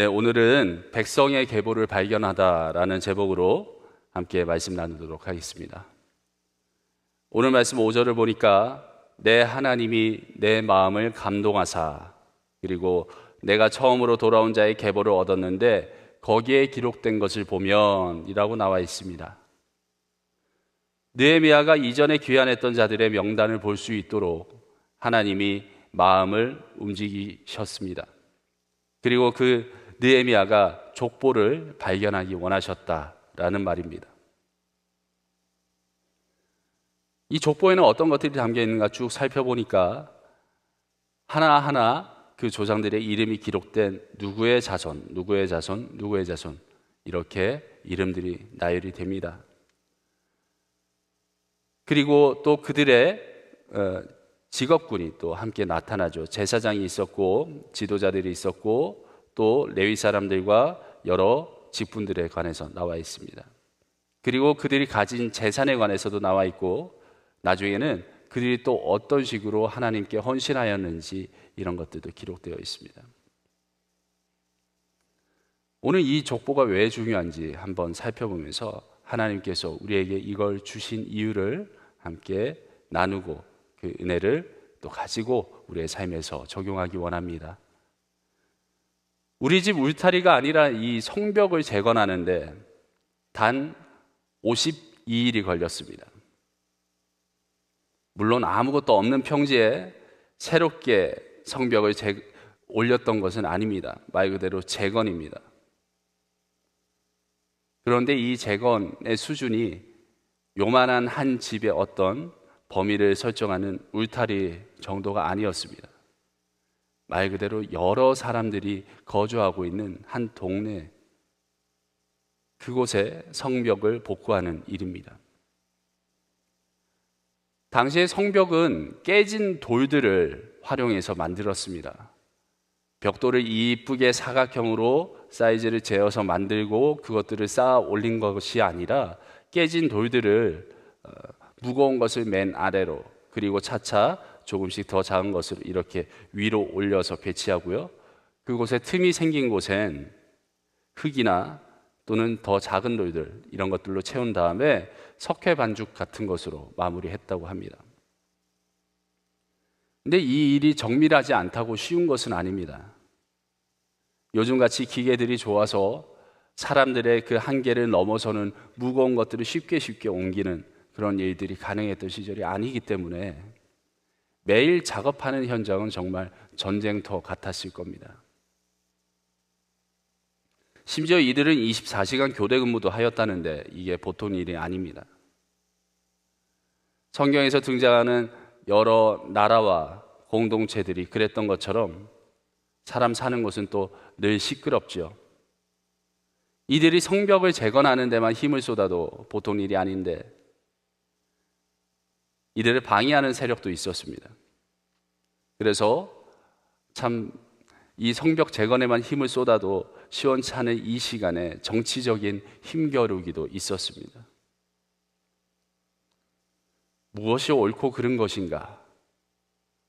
네, 오늘은 백성의 계보를 발견하다라는 제목으로 함께 말씀 나누도록 하겠습니다. 오늘 말씀 5절을 보니까 내 하나님이 내 마음을 감동하사, 그리고 내가 처음으로 돌아온 자의 계보를 얻었는데 거기에 기록된 것을 보면 이라고 나와 있습니다. 느헤미야가 이전에 귀환했던 자들의 명단을 볼 수 있도록 하나님이 마음을 움직이셨습니다. 그리고 그 느헤미야가 족보를 발견하기 원하셨다라는 말입니다. 이 족보에는 어떤 것들이 담겨 있는가 쭉 살펴보니까 하나하나 그 조상들의 이름이 기록된 누구의 자손, 누구의 자손, 누구의 자손, 이렇게 이름들이 나열이 됩니다. 그리고 또 그들의 직업군이 또 함께 나타나죠. 제사장이 있었고 지도자들이 있었고 또 레위 사람들과 여러 직분들에 관해서 나와 있습니다. 그리고 그들이 가진 재산에 관해서도 나와 있고, 나중에는 그들이 또 어떤 식으로 하나님께 헌신하였는지 이런 것들도 기록되어 있습니다. 오늘 이 족보가 왜 중요한지 한번 살펴보면서 하나님께서 우리에게 이걸 주신 이유를 함께 나누고 그 은혜를 또 가지고 우리의 삶에서 적용하기 원합니다. 우리 집 울타리가 아니라 이 성벽을 재건하는데 단 52일이 걸렸습니다. 물론 아무것도 없는 평지에 새롭게 성벽을 올렸던 것은 아닙니다. 말 그대로 재건입니다. 그런데 이 재건의 수준이 요만한 한 집의 어떤 범위를 설정하는 울타리 정도가 아니었습니다. 말 그대로 여러 사람들이 거주하고 있는 한 동네, 그곳에 성벽을 복구하는 일입니다. 당시의 성벽은 깨진 돌들을 활용해서 만들었습니다. 벽돌을 이쁘게 사각형으로 사이즈를 재어서 만들고 그것들을 쌓아 올린 것이 아니라 깨진 돌들을 무거운 것을 맨 아래로, 그리고 차차 조금씩 더 작은 것을 이렇게 위로 올려서 배치하고요. 그곳에 틈이 생긴 곳엔 흙이나 또는 더 작은 돌들, 이런 것들로 채운 다음에 석회 반죽 같은 것으로 마무리했다고 합니다. 근데 이 일이 정밀하지 않다고 쉬운 것은 아닙니다. 요즘같이 기계들이 좋아서 사람들의 그 한계를 넘어서는 무거운 것들을 쉽게 옮기는 그런 일들이 가능했던 시절이 아니기 때문에 매일 작업하는 현장은 정말 전쟁터 같았을 겁니다. 심지어 이들은 24시간 교대 근무도 하였다는데 이게 보통 일이 아닙니다. 성경에서 등장하는 여러 나라와 공동체들이 그랬던 것처럼 사람 사는 곳은 또 늘 시끄럽죠. 이들이 성벽을 재건하는 데만 힘을 쏟아도 보통 일이 아닌데 이들을 방해하는 세력도 있었습니다. 그래서 참 이 성벽 재건에만 힘을 쏟아도 시원찮은 이 시간에 정치적인 힘겨루기도 있었습니다. 무엇이 옳고 그른 것인가?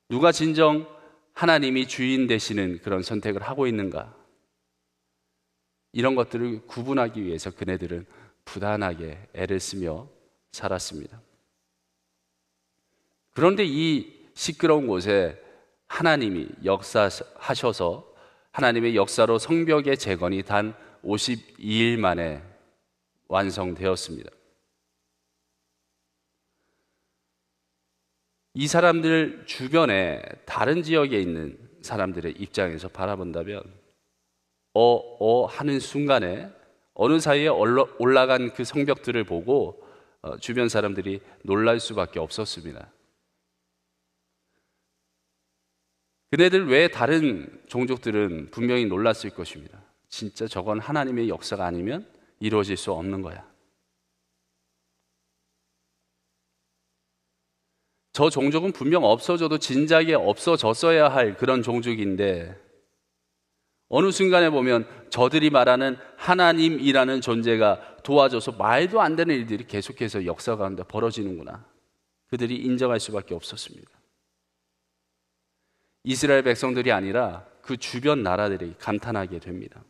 누가 진정 하나님이 주인 되시는 그런 선택을 하고 있는가? 이런 것들을 구분하기 위해서 그네들은 부단하게 애를 쓰며 살았습니다. 그런데 이 시끄러운 곳에 하나님이 역사하셔서 하나님의 역사로 성벽의 재건이 단 52일 만에 완성되었습니다. 이 사람들 주변에 다른 지역에 있는 사람들의 입장에서 바라본다면 하는 순간에 어느 사이에 올라간 그 성벽들을 보고 주변 사람들이 놀랄 수밖에 없었습니다. 그네들 외에 다른 종족들은 분명히 놀랐을 것입니다. 진짜 저건 하나님의 역사가 아니면 이루어질 수 없는 거야. 저 종족은 분명 없어져도 진작에 없어졌어야 할 그런 종족인데 어느 순간에 보면 저들이 말하는 하나님이라는 존재가 도와줘서 말도 안 되는 일들이 계속해서 역사 가운데 벌어지는구나. 그들이 인정할 수밖에 없었습니다. 이스라엘 백성들이 아니라 그 주변 나라들이 감탄하게 됩니다.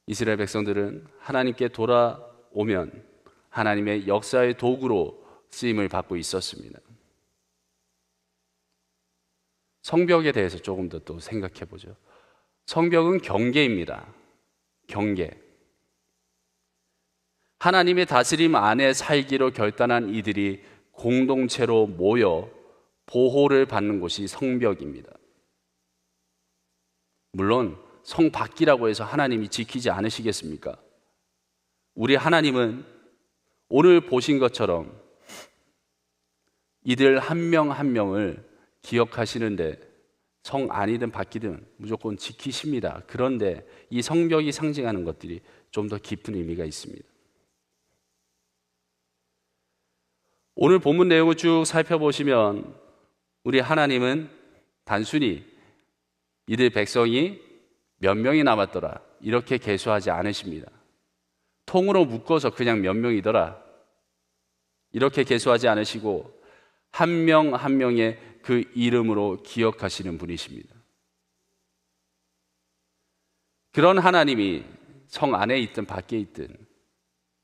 이스라엘 백성들은 하나님께 돌아오면 하나님의 역사의 도구로 쓰임을 받고 있었습니다. 성벽에 대해서 조금 더 또 생각해 보죠. 성벽은 경계입니다. 경계. 하나님의 다스림 안에 살기로 결단한 이들이 공동체로 모여 보호를 받는 곳이 성벽입니다. 물론 성 밖이라고 해서 하나님이 지키지 않으시겠습니까? 우리 하나님은 오늘 보신 것처럼 이들 한 명 한 명을 기억하시는데 성 안이든 밖이든 무조건 지키십니다. 그런데 이 성벽이 상징하는 것들이 좀 더 깊은 의미가 있습니다. 오늘 본문 내용을 쭉 살펴보시면 우리 하나님은 단순히 이들 백성이 몇 명이 남았더라 이렇게 계수하지 않으십니다. 통으로 묶어서 그냥 몇 명이더라 이렇게 계수하지 않으시고 한 명 한 명의 그 이름으로 기억하시는 분이십니다. 그런 하나님이 성 안에 있든 밖에 있든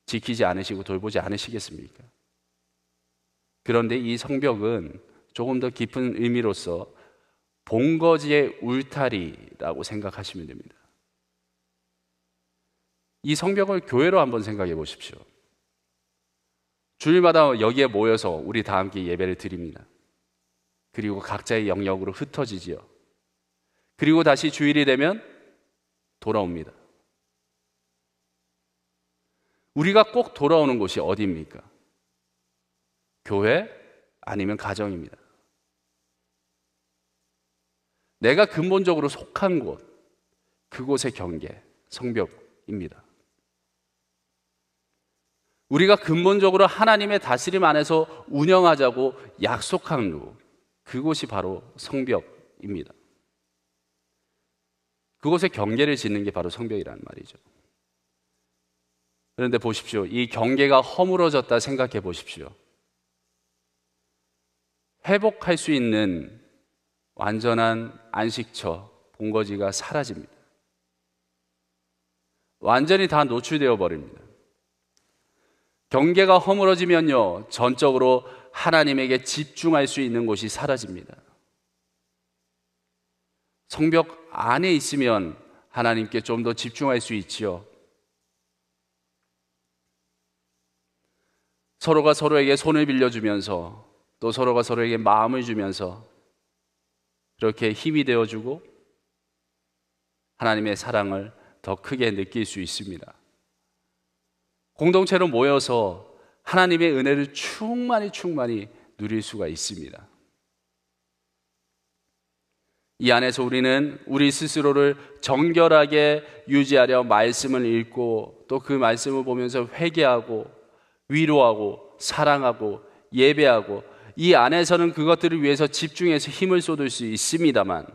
지키지 않으시고 돌보지 않으시겠습니까? 그런데 이 성벽은 조금 더 깊은 의미로서 본거지의 울타리라고 생각하시면 됩니다. 이 성벽을 교회로 한번 생각해 보십시오. 주일마다 여기에 모여서 우리 다 함께 예배를 드립니다. 그리고 각자의 영역으로 흩어지지요. 그리고 다시 주일이 되면 돌아옵니다. 우리가 꼭 돌아오는 곳이 어디입니까? 교회 아니면 가정입니다. 내가 근본적으로 속한 곳, 그곳의 경계, 성벽입니다. 우리가 근본적으로 하나님의 다스림 안에서 운영하자고 약속한 곳, 그곳이 바로 성벽입니다. 그곳에 경계를 짓는 게 바로 성벽이라는 말이죠. 그런데 보십시오. 이 경계가 허물어졌다 생각해 보십시오. 회복할 수 있는 완전한 안식처, 본거지가 사라집니다. 완전히 다 노출되어 버립니다. 경계가 허물어지면요, 전적으로 하나님에게 집중할 수 있는 곳이 사라집니다. 성벽 안에 있으면 하나님께 좀 더 집중할 수 있지요. 서로가 서로에게 손을 빌려주면서 또 서로가 서로에게 마음을 주면서 그렇게 힘이 되어주고 하나님의 사랑을 더 크게 느낄 수 있습니다. 공동체로 모여서 하나님의 은혜를 충만히 누릴 수가 있습니다. 이 안에서 우리는 우리 스스로를 정결하게 유지하려 말씀을 읽고 또 그 말씀을 보면서 회개하고 위로하고 사랑하고 예배하고 이 안에서는 그것들을 위해서 집중해서 힘을 쏟을 수 있습니다만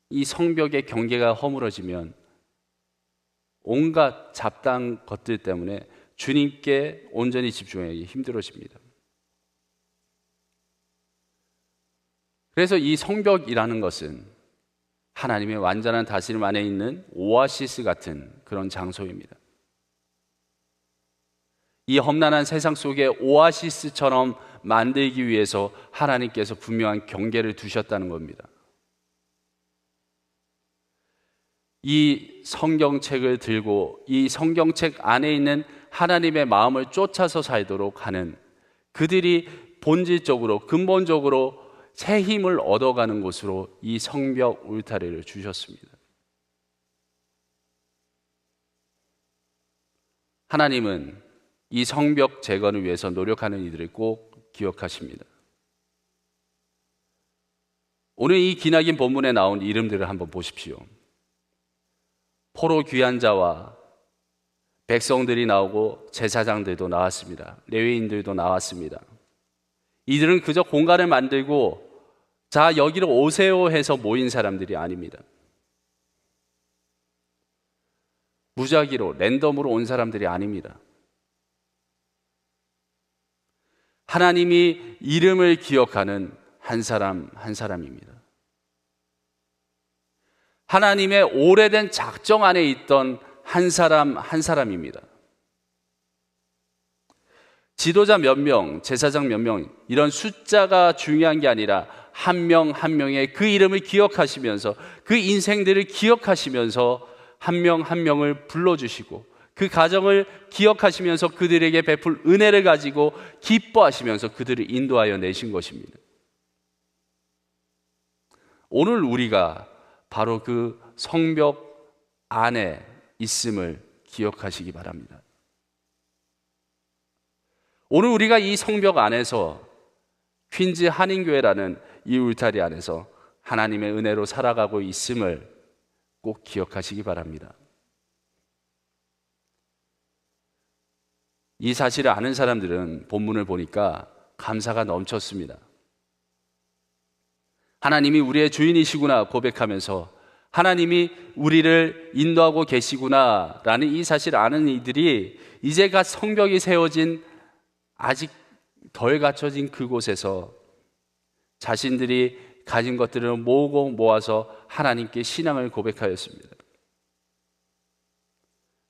이 성벽의 경계가 허물어지면 온갖 잡다한 것들 때문에 주님께 온전히 집중하기 힘들어집니다. 그래서 이 성벽이라는 것은 하나님의 완전한 다스림 안에 있는 오아시스 같은 그런 장소입니다. 이 험난한 세상 속에 오아시스처럼 만들기 위해서 하나님께서 분명한 경계를 두셨다는 겁니다. 이 성경책을 들고 이 성경책 안에 있는 하나님의 마음을 쫓아서 살도록 하는 그들이 본질적으로 근본적으로 새 힘을 얻어가는 곳으로 이 성벽 울타리를 주셨습니다. 하나님은 이 성벽 재건을 위해서 노력하는 이들을 꼭 기억하십니다. 오늘 이 기나긴 본문에 나온 이름들을 한번 보십시오. 포로 귀한 자와 백성들이 나오고 제사장들도 나왔습니다. 레위인들도 나왔습니다. 이들은 그저 공간을 만들고 자 여기로 오세요 해서 모인 사람들이 아닙니다. 무작위로 랜덤으로 온 사람들이 아닙니다. 하나님이 이름을 기억하는 한 사람 한 사람입니다. 하나님의 오래된 작정 안에 있던 한 사람 한 사람입니다. 지도자 몇 명, 제사장 몇 명, 이런 숫자가 중요한 게 아니라 한 명 한 명의 그 이름을 기억하시면서 그 인생들을 기억하시면서 한 명 한 명을 불러주시고 그 가정을 기억하시면서 그들에게 베풀 은혜를 가지고 기뻐하시면서 그들을 인도하여 내신 것입니다. 오늘 우리가 바로 그 성벽 안에 있음을 기억하시기 바랍니다. 오늘 우리가 이 성벽 안에서 퀸즈 한인교회라는 이 울타리 안에서 하나님의 은혜로 살아가고 있음을 꼭 기억하시기 바랍니다. 이 사실을 아는 사람들은 본문을 보니까 감사가 넘쳤습니다. 하나님이 우리의 주인이시구나 고백하면서 하나님이 우리를 인도하고 계시구나 라는 이 사실을 아는 이들이 이제가 성벽이 세워진 아직 덜 갖춰진 그곳에서 자신들이 가진 것들을 모으고 모아서 하나님께 신앙을 고백하였습니다.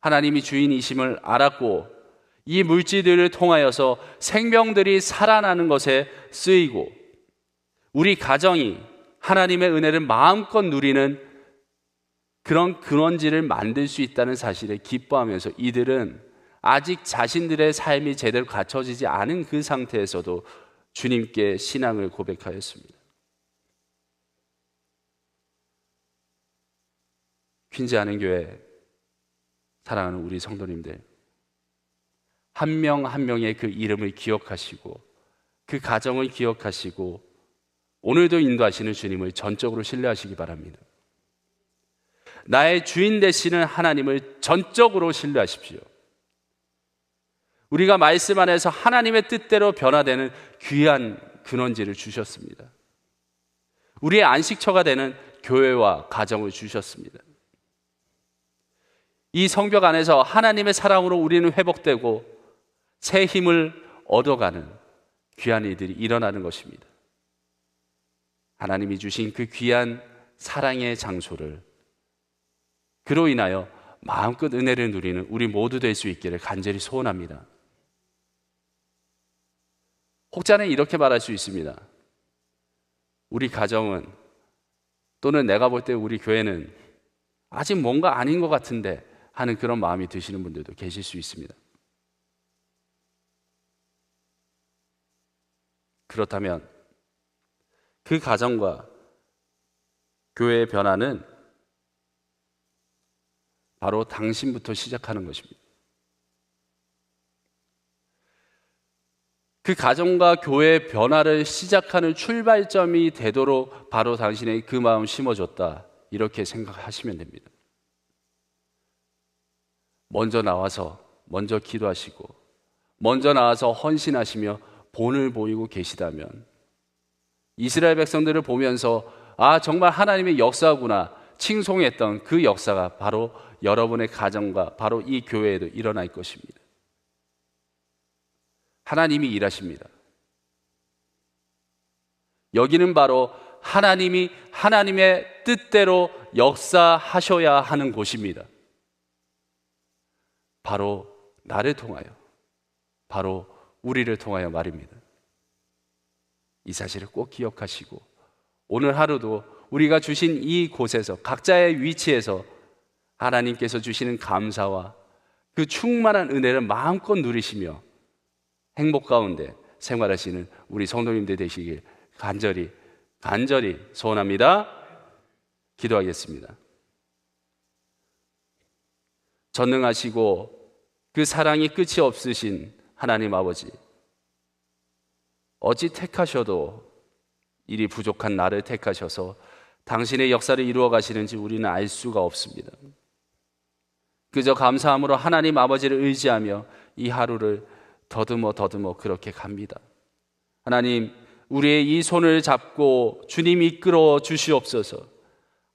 하나님이 주인이심을 알았고 이 물질들을 통하여서 생명들이 살아나는 것에 쓰이고 우리 가정이 하나님의 은혜를 마음껏 누리는 그런 근원지를 만들 수 있다는 사실에 기뻐하면서 이들은 아직 자신들의 삶이 제대로 갖춰지지 않은 그 상태에서도 주님께 신앙을 고백하였습니다. 퀸즈 한인교회 사랑하는 우리 성도님들, 한 명 한 명의 그 이름을 기억하시고 그 가정을 기억하시고 오늘도 인도하시는 주님을 전적으로 신뢰하시기 바랍니다. 나의 주인 되시는 하나님을 전적으로 신뢰하십시오. 우리가 말씀 안에서 하나님의 뜻대로 변화되는 귀한 근원지를 주셨습니다. 우리의 안식처가 되는 교회와 가정을 주셨습니다. 이 성벽 안에서 하나님의 사랑으로 우리는 회복되고 새 힘을 얻어가는 귀한 일들이 일어나는 것입니다. 하나님이 주신 그 귀한 사랑의 장소를 그로 인하여 마음껏 은혜를 누리는 우리 모두 될 수 있기를 간절히 소원합니다. 혹자는 이렇게 말할 수 있습니다. 우리 가정은 또는 내가 볼 때 우리 교회는 아직 뭔가 아닌 것 같은데 하는 그런 마음이 드시는 분들도 계실 수 있습니다. 그렇다면 그 가정과 교회의 변화는 바로 당신부터 시작하는 것입니다. 그 가정과 교회의 변화를 시작하는 출발점이 되도록 바로 당신의 그 마음 심어줬다, 이렇게 생각하시면 됩니다. 먼저 나와서 먼저 기도하시고 먼저 나와서 헌신하시며 본을 보이고 계시다면 이스라엘 백성들을 보면서 아, 정말 하나님의 역사구나 칭송했던 그 역사가 바로 여러분의 가정과 바로 이 교회에도 일어날 것입니다. 하나님이 일하십니다. 여기는 바로 하나님이 하나님의 뜻대로 역사하셔야 하는 곳입니다. 바로 나를 통하여, 바로 우리를 통하여 말입니다. 이 사실을 꼭 기억하시고 오늘 하루도 우리가 주신 이 곳에서 각자의 위치에서 하나님께서 주시는 감사와 그 충만한 은혜를 마음껏 누리시며 행복 가운데 생활하시는 우리 성도님들 되시길 간절히 소원합니다. 기도하겠습니다. 전능하시고 그 사랑이 끝이 없으신 하나님 아버지, 어찌 택하셔도 일이 부족한 나를 택하셔서 당신의 역사를 이루어 가시는지 우리는 알 수가 없습니다. 그저 감사함으로 하나님 아버지를 의지하며 이 하루를 더듬어 그렇게 갑니다. 하나님, 우리의 이 손을 잡고 주님 이끌어 주시옵소서.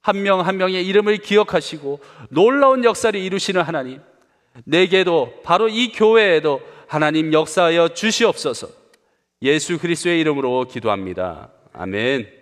한 명 한 명의 이름을 기억하시고 놀라운 역사를 이루시는 하나님, 내게도 바로 이 교회에도 하나님 역사하여 주시옵소서. 예수 그리스도의 이름으로 기도합니다. 아멘.